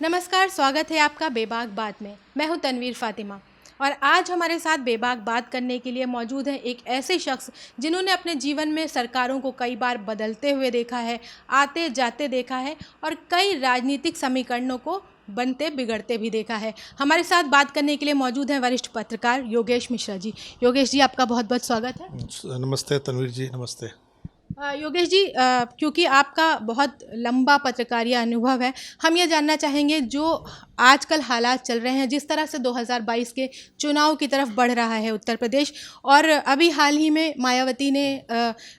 नमस्कार, स्वागत है आपका बेबाक बात में। मैं हूं तनवीर फातिमा और आज हमारे साथ बेबाक बात करने के लिए मौजूद हैं एक ऐसे शख्स जिन्होंने अपने जीवन में सरकारों को कई बार बदलते हुए देखा है, आते जाते देखा है और कई राजनीतिक समीकरणों को बनते बिगड़ते भी देखा है। हमारे साथ बात करने के लिए मौजूद हैं वरिष्ठ पत्रकार योगेश मिश्रा जी। योगेश जी, आपका बहुत बहुत स्वागत है। नमस्ते तनवीर जी, नमस्ते। योगेश जी, क्योंकि आपका बहुत लंबा पत्रकारिता अनुभव है, हम ये जानना चाहेंगे जो आजकल हालात चल रहे हैं, जिस तरह से 2022 के चुनाव की तरफ बढ़ रहा है उत्तर प्रदेश, और अभी हाल ही में मायावती ने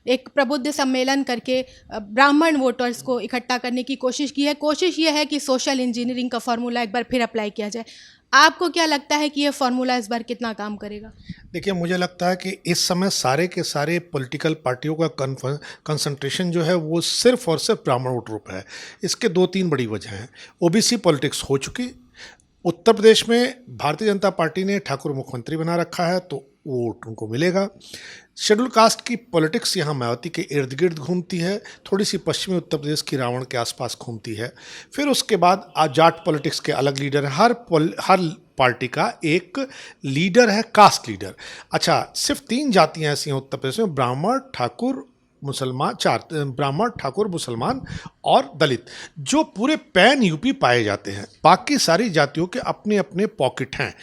एक प्रबुद्ध सम्मेलन करके ब्राह्मण वोटर्स को इकट्ठा करने की कोशिश की है। कोशिश ये है कि सोशल इंजीनियरिंग का फॉर्मूला एक बार फिर अप्लाई किया जाए। आपको क्या लगता है कि ये फार्मूला इस बार कितना काम करेगा? देखिए, मुझे लगता है कि इस समय सारे के सारे पॉलिटिकल पार्टियों का कंसंट्रेशन जो है वो सिर्फ और सिर्फ ब्राह्मण वोटरों पर है। इसके दो तीन बड़ी वजह हैं। ओबीसी पॉलिटिक्स हो चुकी। उत्तर प्रदेश में भारतीय जनता पार्टी ने ठाकुर मुख्यमंत्री बना रखा है तो वोट उनको मिलेगा। शेड्यूल कास्ट की पॉलिटिक्स यहाँ मायावती के इर्द गिर्द घूमती है, थोड़ी सी पश्चिमी उत्तर प्रदेश की रावण के आसपास घूमती है। फिर उसके बाद जाट पॉलिटिक्स के अलग लीडर हैं। हर पार्टी का एक लीडर है, कास्ट लीडर। अच्छा, सिर्फ 3 जातियाँ ऐसी हैं उत्तर प्रदेश में, ब्राह्मण, ठाकुर, मुसलमान, 4 ब्राह्मण, ठाकुर, मुसलमान और दलित, जो पूरे पैन यूपी पाए जाते हैं। बाकी सारी जातियों के अपने अपने पॉकेट हैं।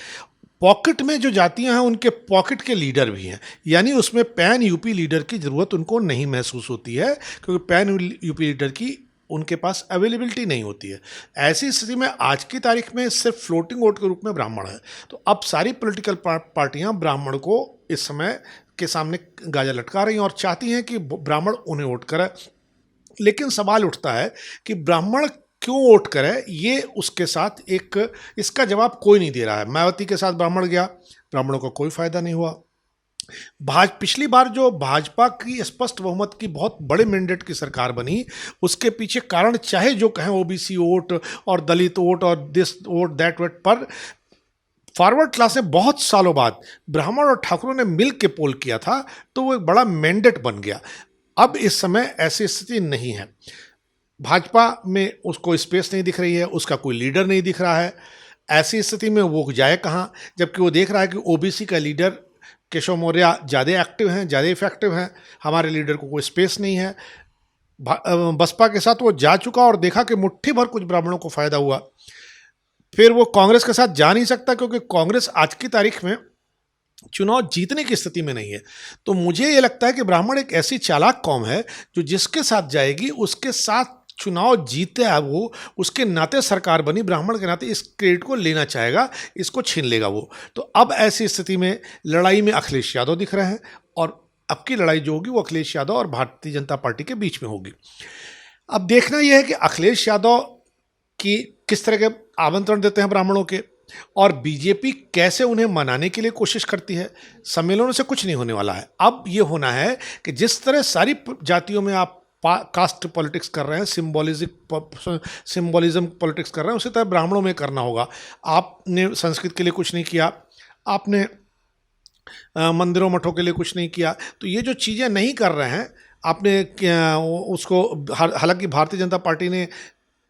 पॉकेट में जो जातियां हैं उनके पॉकेट के लीडर भी हैं, यानी उसमें पैन यूपी लीडर की ज़रूरत उनको नहीं महसूस होती है, क्योंकि पैन यूपी लीडर की उनके पास अवेलेबिलिटी नहीं होती है। ऐसी स्थिति में आज की तारीख में सिर्फ फ्लोटिंग वोट के रूप में ब्राह्मण है। तो अब सारी पॉलिटिकल पार्टियां ब्राह्मण को इस समय के सामने गाजा लटका रही हैं और चाहती हैं कि ब्राह्मण उन्हें वोट करे। लेकिन सवाल उठता है कि ब्राह्मण क्यों वोट करे, ये उसके साथ इसका जवाब कोई नहीं दे रहा है। मायावती के साथ ब्राह्मण गया, ब्राह्मणों को कोई फायदा नहीं हुआ। पिछली बार जो भाजपा की स्पष्ट बहुमत की बहुत बड़े मैंडेट की सरकार बनी, उसके पीछे कारण चाहे जो कहें ओबीसी वोट और दलित वोट और दिस वोट दैट वोट, पर फॉरवर्ड क्लास ने बहुत सालों बाद ब्राह्मण और ठाकुरों ने मिल के पोल किया था, तो वो एक बड़ा मैंडेट बन गया। अब इस समय ऐसी स्थिति नहीं है। भाजपा में उसको स्पेस नहीं दिख रही है, उसका कोई लीडर नहीं दिख रहा है। ऐसी स्थिति में वो जाए कहाँ, जबकि वो देख रहा है कि ओबीसी का लीडर केशव मौर्य ज़्यादा एक्टिव हैं, ज़्यादा इफेक्टिव हैं, हमारे लीडर को कोई स्पेस नहीं है। बसपा के साथ वो जा चुका और देखा कि मुट्ठी भर कुछ ब्राह्मणों को फ़ायदा हुआ। फिर वो कांग्रेस के साथ जा नहीं सकता, क्योंकि कांग्रेस आज की तारीख में चुनाव जीतने की स्थिति में नहीं है। तो मुझे ये लगता है कि ब्राह्मण एक ऐसी चालाक कौम है जो जिसके साथ जाएगी उसके साथ चुनाव जीते है। वो उसके नाते सरकार बनी, ब्राह्मण के नाते इस क्रेडिट को लेना चाहेगा, इसको छीन लेगा वो। तो अब ऐसी स्थिति में लड़ाई में अखिलेश यादव दिख रहे हैं और अब की लड़ाई जो होगी वो अखिलेश यादव और भारतीय जनता पार्टी के बीच में होगी। अब देखना यह है कि अखिलेश यादव की किस तरह के आमंत्रण देते हैं ब्राह्मणों के, और बीजेपी कैसे उन्हें मनाने के लिए कोशिश करती है। सम्मेलनों से कुछ नहीं होने वाला है। अब ये होना है कि जिस तरह सारी जातियों में आप कास्ट पॉलिटिक्स कर रहे हैं, सिंबॉलिज्म पॉलिटिक्स कर रहे हैं, उसी तरह ब्राह्मणों में करना होगा। आपने संस्कृत के लिए कुछ नहीं किया, आपने मंदिरों मठों के लिए कुछ नहीं किया, तो ये जो चीज़ें नहीं कर रहे हैं आपने उसको, हालांकि भारतीय जनता पार्टी ने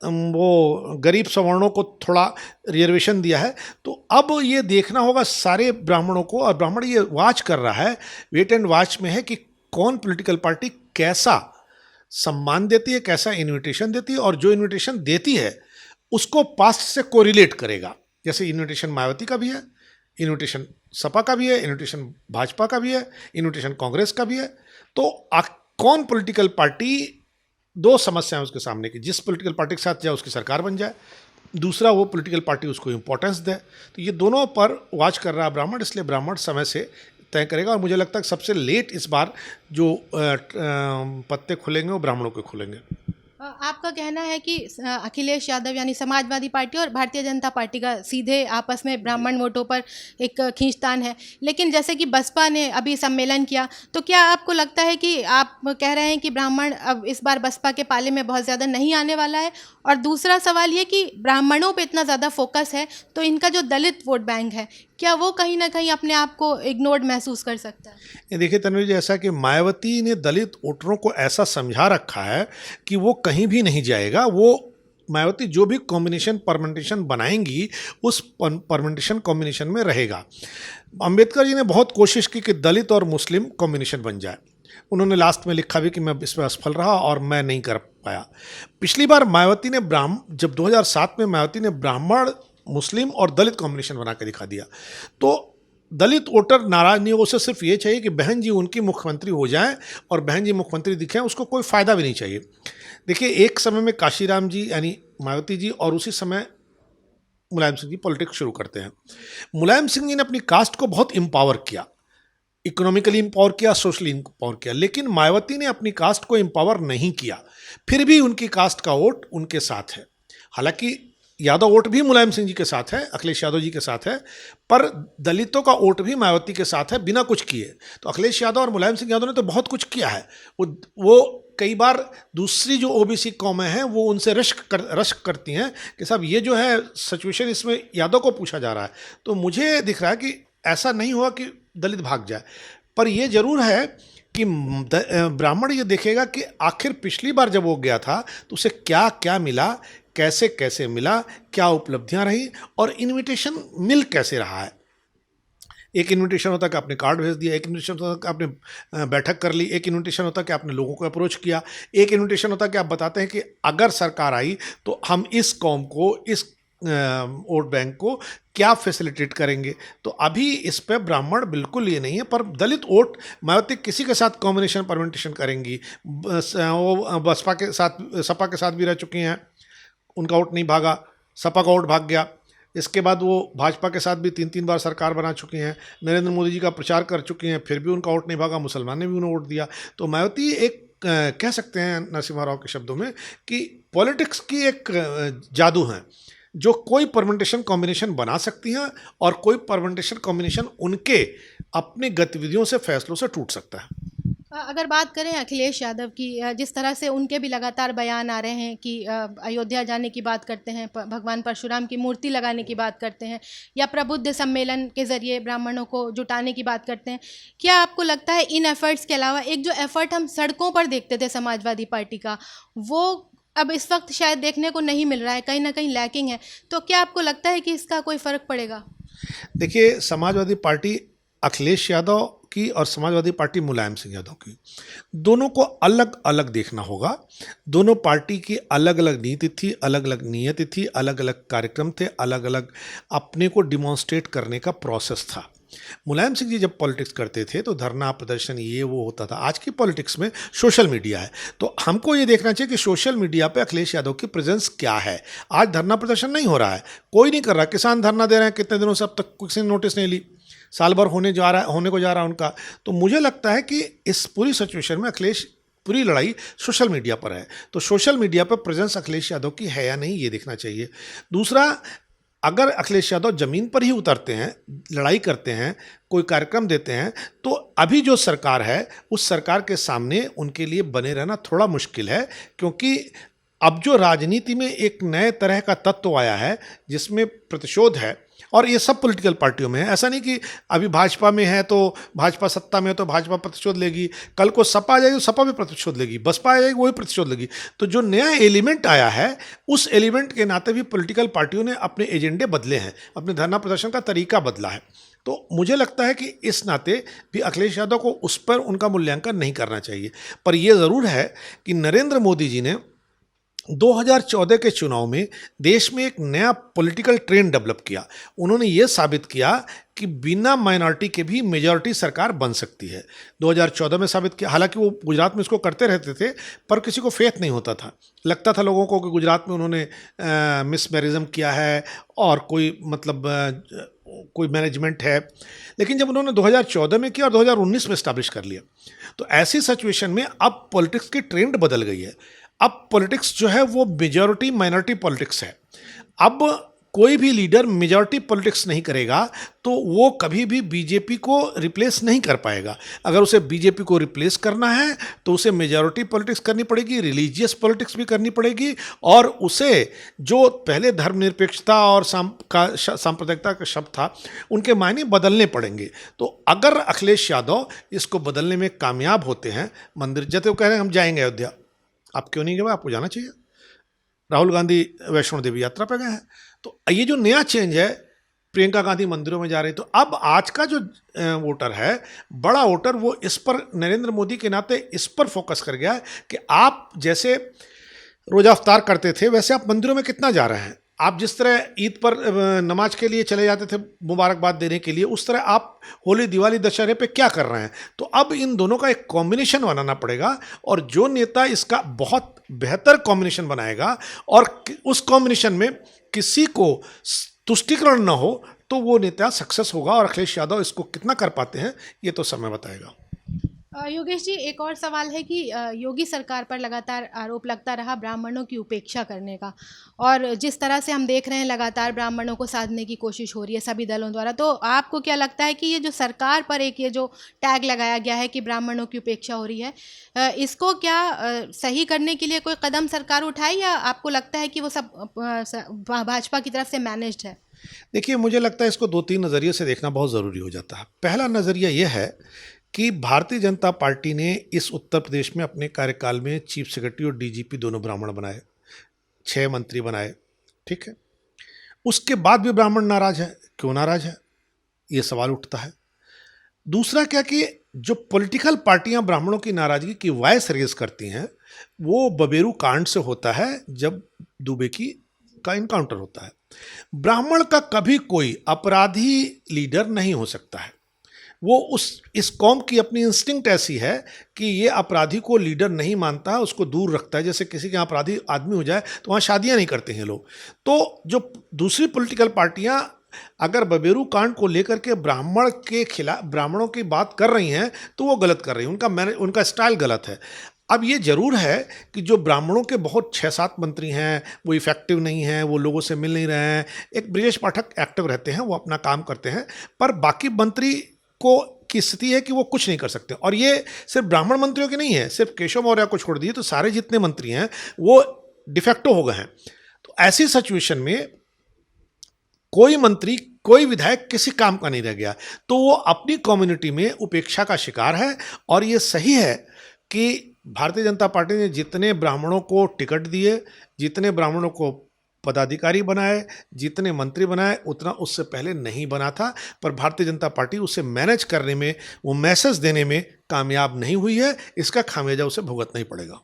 वो गरीब सवर्णों को थोड़ा रिजर्वेशन दिया है, तो अब ये देखना होगा सारे ब्राह्मणों को, और ब्राह्मण ये वॉच कर रहा है, वेट एंड वॉच में है कि कौन पॉलिटिकल पार्टी कैसा सम्मान देती है, कैसा इन्विटेशन देती है, और जो इन्विटेशन देती है उसको पास्ट से कोरिलेट करेगा। जैसे इन्विटेशन मायावती का भी है, इन्विटेशन सपा का भी है, इन्विटेशन भाजपा का भी है, इन्विटेशन कांग्रेस का भी है। तो कौन पॉलिटिकल पार्टी, 2 समस्याएं उसके सामने की, जिस पॉलिटिकल पार्टी के साथ जाए उसकी सरकार बन जाए, दूसरा वो पॉलिटिकल पार्टी उसको इंपॉर्टेंस दे। तो ये दोनों पर वॉच कर रहा है ब्राह्मण, इसलिए ब्राह्मण समय से तय करेगा। और मुझे लगता है कि सबसे लेट इस बार जो पत्ते खुलेंगे वो ब्राह्मणों के खुलेंगे। आपका कहना है कि अखिलेश यादव यानी समाजवादी पार्टी और भारतीय जनता पार्टी का सीधे आपस में ब्राह्मण वोटों पर एक खींचतान है, लेकिन जैसे कि बसपा ने अभी सम्मेलन किया, तो क्या आपको लगता है कि आप कह रहे हैं कि ब्राह्मण अब इस बार बसपा के पाले में बहुत ज़्यादा नहीं आने वाला है? और दूसरा सवाल ये कि ब्राह्मणों पे इतना ज़्यादा फोकस है, तो इनका जो दलित वोट बैंक है, क्या वो कहीं ना कहीं अपने आप को इग्नोर्ड महसूस कर सकता है? ये देखिए तन्वी जी, ऐसा कि मायावती ने दलित वोटरों को ऐसा समझा रखा है कि वो कहीं भी नहीं जाएगा। वो मायावती जो भी कॉम्बिनेशन परमेंटेशन बनाएंगी उस परमेंटेशन कॉम्बिनेशन में रहेगा। अंबेडकर जी ने बहुत कोशिश की कि दलित और मुस्लिम कॉम्बिनेशन बन जाए। उन्होंने लास्ट में लिखा भी कि मैं इसमें असफल रहा और मैं नहीं कर पाया। पिछली बार मायावती ने जब 2007 में मायावती ने ब्राह्मण, मुस्लिम और दलित कॉम्बिनेशन बना के दिखा दिया, तो दलित वोटर नाराज नहीं हो। उसे सिर्फ ये चाहिए कि बहन जी उनकी मुख्यमंत्री हो जाएं और बहन जी मुख्यमंत्री दिखें, उसको कोई फ़ायदा भी नहीं चाहिए। देखिए, एक समय में काशीराम जी यानी मायावती जी और उसी समय मुलायम सिंह जी पॉलिटिक्स शुरू करते हैं। मुलायम सिंह जी ने अपनी कास्ट को बहुत एम्पावर किया, इकोनॉमिकली एम्पावर किया, सोशली एम्पावर किया, लेकिन मायावती ने अपनी कास्ट को एम्पावर नहीं किया। फिर भी उनकी कास्ट का वोट उनके साथ है। हालांकि यादव वोट भी मुलायम सिंह जी के साथ है, अखिलेश यादव जी के साथ है, पर दलितों का वोट भी मायावती के साथ है बिना कुछ किए। तो अखिलेश यादव और मुलायम सिंह यादव ने तो बहुत कुछ किया है। वो कई बार दूसरी जो ओबीसी कौमें हैं वो उनसे रश्क करती हैं कि साहब ये जो है सिचुएशन, इसमें यादव को पूछा जा रहा है। तो मुझे दिख रहा है कि ऐसा नहीं हुआ कि दलित भाग जाए, पर ये जरूर है कि ब्राह्मण ये देखेगा कि आखिर पिछली बार जब वो गया था तो उसे क्या क्या मिला, कैसे कैसे मिला, क्या उपलब्धियां रही और इनविटेशन मिल कैसे रहा है। एक इनविटेशन होता कि आपने कार्ड भेज दिया, एक इनविटेशन होता कि आपने बैठक कर ली, एक इनविटेशन होता कि आपने लोगों को अप्रोच किया, एक इनविटेशन होता कि आप बताते हैं कि अगर सरकार आई तो हम इस कौम को, इस वोट बैंक को क्या फैसिलिटेट करेंगे। तो अभी इस पे ब्राह्मण बिल्कुल ये नहीं है, पर दलित वोट मायावती किसी के साथ कॉम्बिनेशन परमेंटेशन करेंगी। वो बसपा के साथ, सपा के साथ भी रह चुकी हैं, उनका वोट नहीं भागा, सपा का वोट भाग गया। इसके बाद वो भाजपा के साथ भी 3-3 बार सरकार बना चुकी हैं, नरेंद्र मोदी जी का प्रचार कर चुकी हैं, फिर भी उनका वोट नहीं भागा, मुसलमान ने भी उन्हें वोट दिया। तो मायावती एक कह सकते हैं नरसिम्हा राव के शब्दों में कि पॉलिटिक्स की एक जादू है, जो कोई परमेंटेशन कॉम्बिनेशन बना सकती हैं और कोई परमेंटेशन कॉम्बिनेशन उनके अपनी गतिविधियों से, फैसलों से टूट सकता है। अगर बात करें अखिलेश यादव की, जिस तरह से उनके भी लगातार बयान आ रहे हैं कि अयोध्या जाने की बात करते हैं, भगवान परशुराम की मूर्ति लगाने की बात करते हैं, या प्रबुद्ध सम्मेलन के ज़रिए ब्राह्मणों को जुटाने की बात करते हैं, क्या आपको लगता है इन एफर्ट्स के अलावा एक जो एफर्ट हम सड़कों पर देखते थे समाजवादी पार्टी का, वो अब इस वक्त शायद देखने को नहीं मिल रहा है, कहीं ना कहीं लैकिंग है? तो क्या आपको लगता है कि इसका कोई फ़र्क पड़ेगा? देखिए, समाजवादी पार्टी अखिलेश यादव की और समाजवादी पार्टी मुलायम सिंह यादव की, दोनों को अलग अलग देखना होगा। दोनों पार्टी की अलग अलग नीति थी, अलग अलग नियति थी, अलग अलग कार्यक्रम थे, अलग अलग अपने को डिमॉन्स्ट्रेट करने का प्रोसेस था। मुलायम सिंह जी जब पॉलिटिक्स करते थे तो धरना प्रदर्शन ये वो होता था। आज की पॉलिटिक्स में सोशल मीडिया है, तो हमको ये देखना चाहिए कि सोशल मीडिया पे अखिलेश यादव की प्रेजेंस क्या है। आज धरना प्रदर्शन नहीं हो रहा है, कोई नहीं कर रहा। किसान धरना दे रहे हैं कितने दिनों से, अब तक किसी ने नोटिस नहीं ली, साल भर होने को जा रहा है उनका। तो मुझे लगता है कि इस पूरी सिचुएशन में अखिलेश, पूरी लड़ाई सोशल मीडिया पर है। तो सोशल मीडिया पर प्रेजेंस अखिलेश यादव की है या नहीं, ये देखना चाहिए। दूसरा, अगर अखिलेश यादव जमीन पर ही उतरते हैं, लड़ाई करते हैं, कोई कार्यक्रम देते हैं, तो अभी जो सरकार है उस सरकार के सामने उनके लिए बने रहना थोड़ा मुश्किल है, क्योंकि अब जो राजनीति में एक नए तरह का तत्व आया है जिसमें प्रतिशोध है, और ये सब पॉलिटिकल पार्टियों में है। ऐसा नहीं कि अभी भाजपा में है तो भाजपा सत्ता में है तो भाजपा प्रतिशोध लेगी, कल को सपा आ जाएगी तो सपा भी प्रतिशोध लेगी, बसपा आ जाएगी वही प्रतिशोध लेगी। तो जो नया एलिमेंट आया है, उस एलिमेंट के नाते भी पॉलिटिकल पार्टियों ने अपने एजेंडे बदले हैं, अपने धरना प्रदर्शन का तरीका बदला है। तो मुझे लगता है कि इस नाते भी अखिलेश यादव को उस पर उनका मूल्यांकन नहीं करना चाहिए। पर यह ज़रूर है कि नरेंद्र मोदी जी ने 2014 के चुनाव में देश में एक नया पॉलिटिकल ट्रेंड डेवलप किया। उन्होंने ये साबित किया कि बिना माइनॉरिटी के भी मेजॉरिटी सरकार बन सकती है। 2014 में साबित किया। हालांकि वो गुजरात में इसको करते रहते थे, पर किसी को फेथ नहीं होता था। लगता था लोगों को कि गुजरात में उन्होंने मिसमैरिज्म किया है और कोई मतलब कोई मैनेजमेंट है। लेकिन जब उन्होंने 2014 में किया और 2019 में इस्टेब्लिश कर लिया, तो ऐसी सिचुएशन में अब पॉलिटिक्स की ट्रेंड बदल गई है। अब पॉलिटिक्स जो है वो मेजॉरिटी माइनॉरिटी पॉलिटिक्स है। अब कोई भी लीडर मेजॉरिटी पॉलिटिक्स नहीं करेगा तो वो कभी भी बीजेपी को रिप्लेस नहीं कर पाएगा। अगर उसे बीजेपी को रिप्लेस करना है तो उसे मेजॉरिटी पॉलिटिक्स करनी पड़ेगी, रिलीजियस पॉलिटिक्स भी करनी पड़ेगी, और उसे जो पहले धर्मनिरपेक्षता और सांप्रदायिकता का शब्द था उनके मायने बदलने पड़ेंगे। तो अगर अखिलेश यादव इसको बदलने में कामयाब होते हैं, मंदिर जैसे वो कह रहे हैं हम जाएंगे अयोध्या, आप क्यों नहीं गए? आपको जाना चाहिए। राहुल गांधी वैष्णो देवी यात्रा पर गए हैं। तो ये जो नया चेंज है, प्रियंका गांधी मंदिरों में जा रही, तो अब आज का जो वोटर है, बड़ा वोटर, वो इस पर नरेंद्र मोदी के नाते इस पर फोकस कर गया है कि आप जैसे रोजा अफ्तार करते थे वैसे आप मंदिरों में कितना जा रहे हैं। आप जिस तरह ईद पर नमाज के लिए चले जाते थे मुबारकबाद देने के लिए, उस तरह आप होली दिवाली दशहरे पे क्या कर रहे हैं। तो अब इन दोनों का एक कॉम्बिनेशन बनाना पड़ेगा, और जो नेता इसका बहुत बेहतर कॉम्बिनेशन बनाएगा और उस कॉम्बिनेशन में किसी को तुष्टिकरण ना हो, तो वो नेता सक्सेस होगा। और अखिलेश यादव इसको कितना कर पाते हैं ये तो समय बताएगा। योगेश जी, एक और सवाल है कि योगी सरकार पर लगातार आरोप लगता रहा ब्राह्मणों की उपेक्षा करने का, और जिस तरह से हम देख रहे हैं लगातार ब्राह्मणों को साधने की कोशिश हो रही है सभी दलों द्वारा, तो आपको क्या लगता है कि ये जो सरकार पर एक ये जो टैग लगाया गया है कि ब्राह्मणों की उपेक्षा हो रही है, इसको क्या सही करने के लिए कोई कदम सरकार उठाए, या आपको लगता है कि वो सब भाजपा की तरफ से मैनेज्ड है? देखिए, मुझे लगता है इसको दो तीन नज़रिए से देखना बहुत ज़रूरी हो जाता है। पहला नज़रिया यह है कि भारतीय जनता पार्टी ने इस उत्तर प्रदेश में अपने कार्यकाल में चीफ सेक्रेटरी और डीजीपी दोनों ब्राह्मण बनाए, 6 मंत्री बनाए, ठीक है। उसके बाद भी ब्राह्मण नाराज है, क्यों नाराज है, ये सवाल उठता है। दूसरा क्या कि जो पॉलिटिकल पार्टियां ब्राह्मणों की नाराजगी की वॉइस रेज करती हैं, वो बबेरू कांड से होता है, जब दुबे का इनकाउंटर होता है। ब्राह्मण का कभी कोई अपराधी लीडर नहीं हो सकता है। वो इस कौम की अपनी इंस्टिंक्ट ऐसी है कि ये अपराधी को लीडर नहीं मानता है, उसको दूर रखता है। जैसे किसी के यहाँ अपराधी आदमी हो जाए तो वहाँ शादियाँ नहीं करते हैं लोग। तो जो दूसरी पॉलिटिकल पार्टियाँ अगर बबेरू कांड को लेकर के ब्राह्मण के खिलाफ, ब्राह्मणों की बात कर रही हैं, तो वो गलत कर रही हैं, उनका स्टाइल गलत है। अब ये जरूर है कि जो ब्राह्मणों के बहुत 6-7 मंत्री हैं वो इफेक्टिव नहीं हैं, वो लोगों से मिल नहीं रहे हैं। एक ब्रजेश पाठक एक्टिव रहते हैं, वो अपना काम करते हैं, पर बाकी मंत्री की स्थिति है कि वो कुछ नहीं कर सकते। और ये सिर्फ ब्राह्मण मंत्रियों की नहीं है, सिर्फ केशव मौर्य को छोड़ दिए तो सारे जितने मंत्री हैं वो डिफेक्टो हो गए हैं। तो ऐसी सिचुएशन में कोई मंत्री, कोई विधायक किसी काम का नहीं रह गया, तो वो अपनी कम्युनिटी में उपेक्षा का शिकार है। और ये सही है कि भारतीय जनता पार्टी ने जितने ब्राह्मणों को टिकट दिए, जितने ब्राह्मणों को पदाधिकारी बनाए, जितने मंत्री बनाए, उतना उससे पहले नहीं बना था। पर भारतीय जनता पार्टी उसे मैनेज करने में, वो मैसेज देने में कामयाब नहीं हुई है। इसका खामियाजा उसे भुगतना ही पड़ेगा।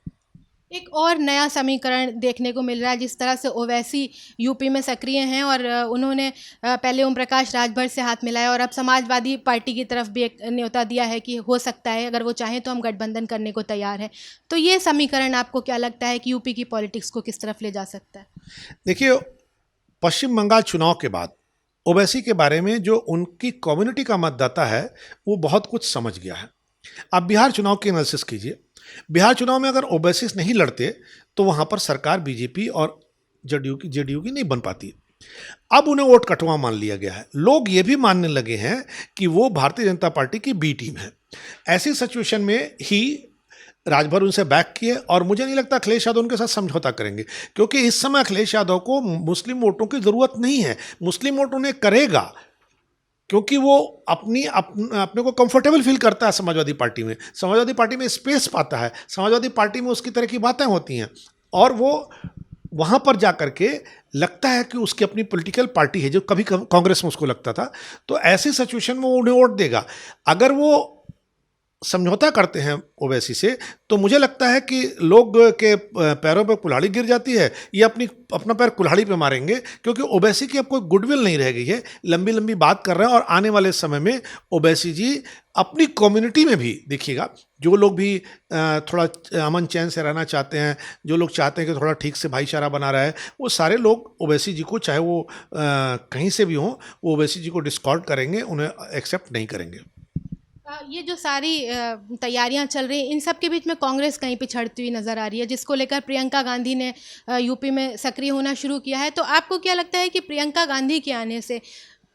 एक और नया समीकरण देखने को मिल रहा है, जिस तरह से ओवैसी यूपी में सक्रिय हैं और उन्होंने पहले ओम प्रकाश राजभर से हाथ मिलाया, और अब समाजवादी पार्टी की तरफ भी एक न्योता दिया है कि हो सकता है अगर वो चाहें तो हम गठबंधन करने को तैयार हैं। तो ये समीकरण आपको क्या लगता है कि यूपी की पॉलिटिक्स को किस तरफ ले जा सकता है? देखिए, पश्चिम बंगाल चुनाव के बाद ओवैसी के बारे में जो उनकी कम्युनिटी का मतदाता है वो बहुत कुछ समझ गया है। आप बिहार चुनाव की एनालिसिस कीजिए। बिहार चुनाव में अगर ओवैसी नहीं लड़ते तो वहां पर सरकार बीजेपी और जेडीयू की नहीं बन पाती। अब उन्हें वोट कटवा मान लिया गया है। लोग ये भी मानने लगे हैं कि वो भारतीय जनता पार्टी की बी टीम है। ऐसी सिचुएशन में ही राजभर उनसे बैक किए, और मुझे नहीं लगता अखिलेश यादव उनके साथ समझौता करेंगे, क्योंकि इस समय अखिलेश यादव को मुस्लिम वोटों की ज़रूरत नहीं है। मुस्लिम वोट उन्हें करेगा क्योंकि वो अपने को कंफर्टेबल फील करता है समाजवादी पार्टी में। समाजवादी पार्टी में स्पेस पाता है, समाजवादी पार्टी में उसकी तरह की बातें होती हैं, और वो वहाँ पर जा कर के लगता है कि उसकी अपनी पॉलिटिकल पार्टी है, जो कभी कांग्रेस में उसको लगता था। तो ऐसी सिचुएशन में वो उन्हें वोट देगा। अगर वो समझौता करते हैं ओवैसी से, तो मुझे लगता है कि लोग के पैरों पर कुल्हाड़ी गिर जाती है, ये अपना पैर कुल्हाड़ी पे मारेंगे, क्योंकि ओवैसी की अब कोई गुडविल नहीं रह गई है। लंबी लंबी बात कर रहे हैं, और आने वाले समय में ओवैसी जी अपनी कम्युनिटी में भी देखिएगा, जो लोग भी थोड़ा अमन चैन से रहना चाहते हैं, जो लोग चाहते हैं कि थोड़ा ठीक से भाईचारा बना रहा है, वो सारे लोग ओवैसी जी को, चाहे वो कहीं से भी हों, वो ओवैसी जी को डिस्कॉर्ड करेंगे, उन्हें एक्सेप्ट नहीं करेंगे। ये जो सारी तैयारियां चल रही हैं, इन सब के बीच में कांग्रेस कहीं पिछड़ती हुई नज़र आ रही है, जिसको लेकर प्रियंका गांधी ने यूपी में सक्रिय होना शुरू किया है। तो आपको क्या लगता है कि प्रियंका गांधी के आने से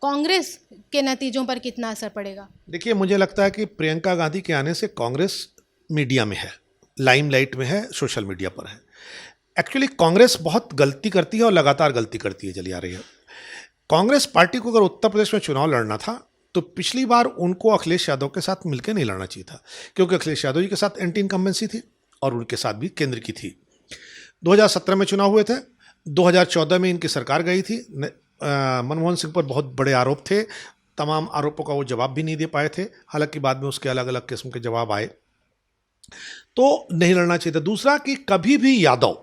कांग्रेस के नतीजों पर कितना असर पड़ेगा? देखिए, मुझे लगता है कि प्रियंका गांधी के आने से कांग्रेस मीडिया में है, लाइमलाइट में है, सोशल मीडिया पर है। एक्चुअली कांग्रेस बहुत गलती करती है और लगातार गलती करती है, चली आ रही है। कांग्रेस पार्टी को अगर उत्तर प्रदेश में चुनाव लड़ना था तो पिछली बार उनको अखिलेश यादव के साथ मिलकर नहीं लड़ना चाहिए था, क्योंकि अखिलेश यादव जी के साथ एंटी इनकम्बेंसी थी और उनके साथ भी केंद्र की थी। 2017 में चुनाव हुए थे, 2014 में इनकी सरकार गई थी। मनमोहन सिंह पर बहुत बड़े आरोप थे, तमाम आरोपों का वो जवाब भी नहीं दे पाए थे, हालांकि बाद में उसके अलग अलग किस्म के जवाब आए। तो नहीं लड़ना चाहिए था। दूसरा कि कभी भी यादव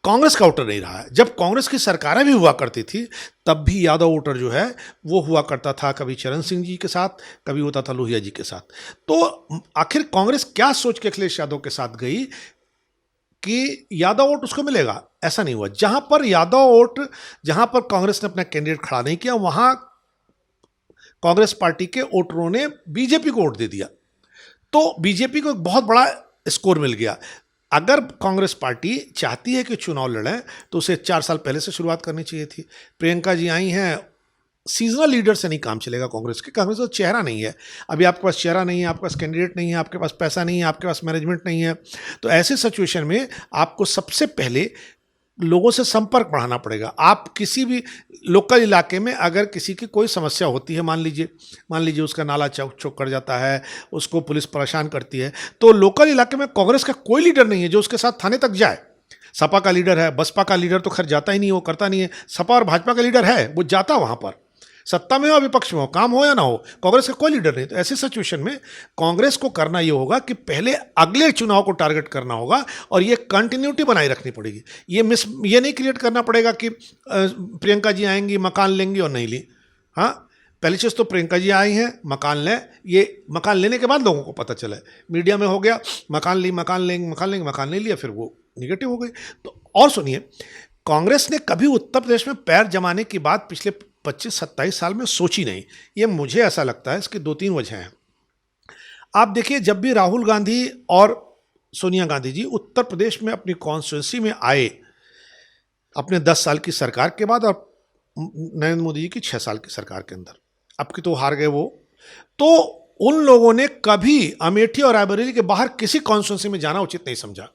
कांग्रेस का वोटर नहीं रहा है। जब कांग्रेस की सरकारें भी हुआ करती थी तब भी यादव वोटर जो है वो हुआ करता था, कभी चरण सिंह जी के साथ, कभी होता था लोहिया जी के साथ। तो आखिर कांग्रेस क्या सोच के अखिलेश यादव के साथ गई कि यादव वोट उसको मिलेगा? ऐसा नहीं हुआ। जहां पर यादव वोट, जहां पर कांग्रेस ने अपना कैंडिडेट खड़ा नहीं किया, वहां कांग्रेस पार्टी के वोटरों ने बीजेपी को वोट दे दिया, तो बीजेपी को एक बहुत बड़ा स्कोर मिल गया। अगर कांग्रेस पार्टी चाहती है कि चुनाव लड़ें तो उसे 4 साल पहले से शुरुआत करनी चाहिए थी। प्रियंका जी आई हैं, सीजनल लीडर से नहीं काम चलेगा कांग्रेस के। कांग्रेस का चेहरा नहीं है, अभी आपके पास चेहरा नहीं है, आपके पास कैंडिडेट नहीं है, आपके पास पैसा नहीं है, आपके पास मैनेजमेंट नहीं है। तो ऐसे सिचुएशन में आपको सबसे पहले लोगों से संपर्क बढ़ाना पड़ेगा। आप किसी भी लोकल इलाके में अगर किसी की कोई समस्या होती है, मान लीजिए उसका नाला चौक कर जाता है, उसको पुलिस परेशान करती है, तो लोकल इलाके में कांग्रेस का कोई लीडर नहीं है जो उसके साथ थाने तक जाए। सपा का लीडर है, बसपा का लीडर तो खैर जाता ही नहीं, वो करता नहीं है। सपा और भाजपा का लीडर है, वो जाता वहाँ पर, सत्ता में हो विपक्ष में हो, काम हो या ना हो, कांग्रेस का कोई लीडर नहीं। तो ऐसी सिचुएशन में कांग्रेस को करना ये होगा कि पहले अगले चुनाव को टारगेट करना होगा और ये कंटिन्यूटी बनाए रखनी पड़ेगी। ये नहीं क्रिएट करना पड़ेगा कि प्रियंका जी आएंगी, मकान लेंगी और नहीं ली। हाँ, पहली चीज़ तो प्रियंका जी आई हैं, मकान लें। ये मकान लेने के बाद लोगों को पता चला, मीडिया में हो गया मकान लेंगे, मकान नहीं लिया, फिर वो निगेटिव हो गई। तो और सुनिए, कांग्रेस ने कभी उत्तर प्रदेश में पैर जमाने की बात पिछले 25-27 साल में सोची नहीं। ये मुझे ऐसा लगता है इसकी 2-3 वजह हैं। आप देखिए, जब भी राहुल गांधी और सोनिया गांधी जी उत्तर प्रदेश में अपनी कॉन्स्टिट्यूंसी में आए अपने 10 साल की सरकार के बाद और नरेंद्र मोदी जी की 6 साल की सरकार के अंदर, अब की तो हार गए वो, तो उन लोगों ने कभी अमेठी और रायबरेली के बाहर किसी कॉन्स्टिट्यूंसी में जाना उचित नहीं समझा।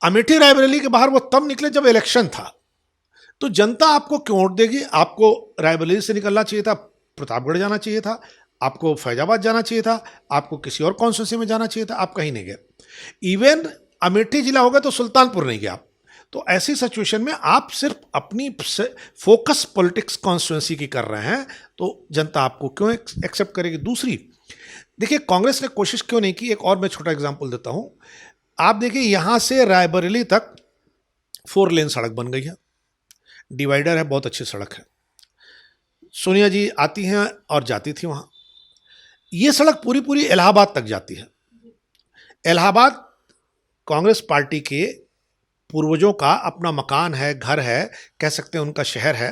अमेठी रायबरेली के बाहर वो तब निकले जब इलेक्शन था। तो जनता आपको क्यों वोट देगी? आपको रायबरेली से निकलना चाहिए था, प्रतापगढ़ जाना चाहिए था, आपको फैजाबाद जाना चाहिए था, आपको किसी और कॉन्स्टिट्यूंसी में जाना चाहिए था, आप कहीं नहीं गए। इवन अमेठी जिला हो गया तो सुल्तानपुर नहीं गया। तो ऐसी सिचुएशन में आप सिर्फ अपनी फोकस पॉलिटिक्स कॉन्स्टिट्यूंसी की कर रहे हैं, तो जनता आपको क्यों एक्सेप्ट करेगी? दूसरी, देखिए कांग्रेस ने कोशिश क्यों नहीं की? एक और मैं छोटा एग्जाम्पल देता हूं। आप देखिए, यहां से रायबरेली तक 4 लेन सड़क बन गई है, डिवाइडर है, बहुत अच्छी सड़क है। सोनिया जी आती हैं और जाती थी वहाँ। ये सड़क पूरी इलाहाबाद तक जाती है। इलाहाबाद कांग्रेस पार्टी के पूर्वजों का अपना मकान है, घर है, कह सकते हैं उनका शहर है।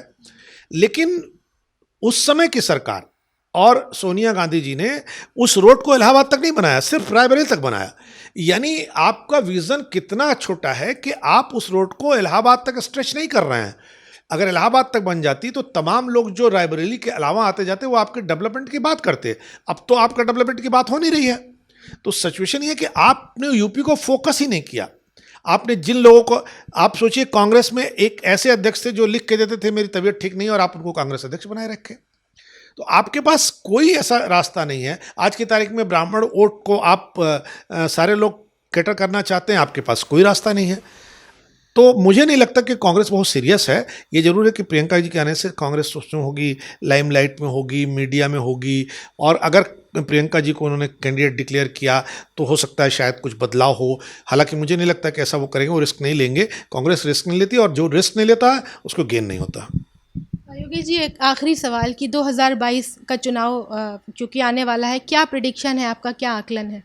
लेकिन उस समय की सरकार और सोनिया गांधी जी ने उस रोड को इलाहाबाद तक नहीं बनाया, सिर्फ रायबरेली तक बनाया। यानी आपका विजन कितना छोटा है कि आप उस रोड को इलाहाबाद तक स्ट्रेच नहीं कर रहे हैं। अगर इलाहाबाद तक बन जाती तो तमाम लोग जो रायबरेली के अलावा आते जाते वो आपके डेवलपमेंट की बात करते। अब तो आपका डेवलपमेंट की बात हो नहीं रही है। तो सिचुएशन ये है कि आपने यूपी को फोकस ही नहीं किया। आपने जिन लोगों को, आप सोचिए कांग्रेस में एक ऐसे अध्यक्ष थे जो लिख के देते थे मेरी तबीयत ठीक नहीं है, और आप उनको कांग्रेस अध्यक्ष बनाए रखे। तो आपके पास कोई ऐसा रास्ता नहीं है। आज की तारीख में ब्राह्मण वोट को आप सारे लोग कैटर करना चाहते हैं, आपके पास कोई रास्ता नहीं है। तो मुझे नहीं लगता कि कांग्रेस बहुत सीरियस है। ये जरूर है कि प्रियंका जी के आने से कांग्रेस सोचने होगी, लाइमलाइट में होगी, मीडिया में होगी, और अगर प्रियंका जी को उन्होंने कैंडिडेट डिक्लेयर किया तो हो सकता है शायद कुछ बदलाव हो। हालांकि मुझे नहीं लगता कि ऐसा वो करेंगे, वो रिस्क नहीं लेंगे। कांग्रेस रिस्क नहीं लेती, और जो रिस्क नहीं लेता है उसको गेन नहीं होता। योगी जी, एक आखिरी सवाल कि 2022 का चुनाव चूँकि आने वाला है, क्या प्रेडिक्शन है आपका, क्या आकलन है?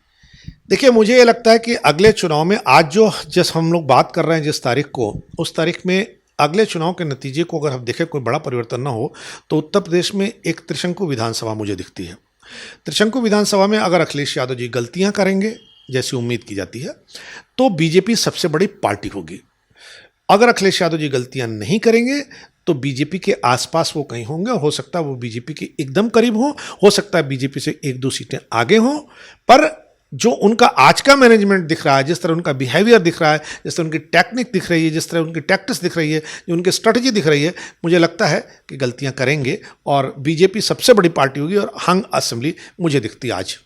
देखिए, मुझे ये लगता है कि अगले चुनाव में आज जिस हम लोग बात कर रहे हैं जिस तारीख को, उस तारीख में अगले चुनाव के नतीजे को अगर हम देखें, कोई बड़ा परिवर्तन ना हो तो उत्तर प्रदेश में एक त्रिशंकु विधानसभा मुझे दिखती है। त्रिशंकु विधानसभा में अगर अखिलेश यादव जी गलतियां करेंगे जैसी उम्मीद की जाती है तो बीजेपी सबसे बड़ी पार्टी होगी। अगर अखिलेश यादव जी गलतियां नहीं करेंगे तो बीजेपी के आसपास वो कहीं होंगे, हो सकता है वो बीजेपी के एकदम करीब हो सकता है बीजेपी से 1-2 सीटें आगे हों, पर जो उनका आज का मैनेजमेंट दिख रहा है, जिस तरह उनका बिहेवियर दिख रहा है, जिस तरह उनकी टेक्निक दिख रही है, जिस तरह उनकी टैक्टिक्स दिख रही है, जो उनकी स्ट्रेटजी दिख रही है, मुझे लगता है कि गलतियां करेंगे और बीजेपी सबसे बड़ी पार्टी होगी और हंग असेंबली मुझे दिखती है आज।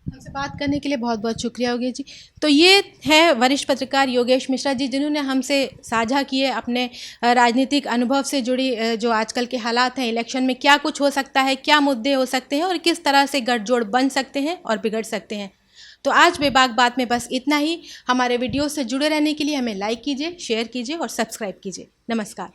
हमसे बात करने के लिए बहुत बहुत शुक्रिया योगेश जी। तो ये है वरिष्ठ पत्रकार योगेश मिश्रा जी, जिन्होंने हमसे साझा किए अपने राजनीतिक अनुभव से जुड़ी जो आजकल के हालात हैं, इलेक्शन में क्या कुछ हो सकता है, क्या मुद्दे हो सकते हैं और किस तरह से गठजोड़ बन सकते हैं और बिगड़ सकते हैं। तो आज बेबाक बात में बस इतना ही। हमारे वीडियो से जुड़े रहने के लिए हमें लाइक कीजिए, शेयर कीजिए और सब्सक्राइब कीजिए। नमस्कार।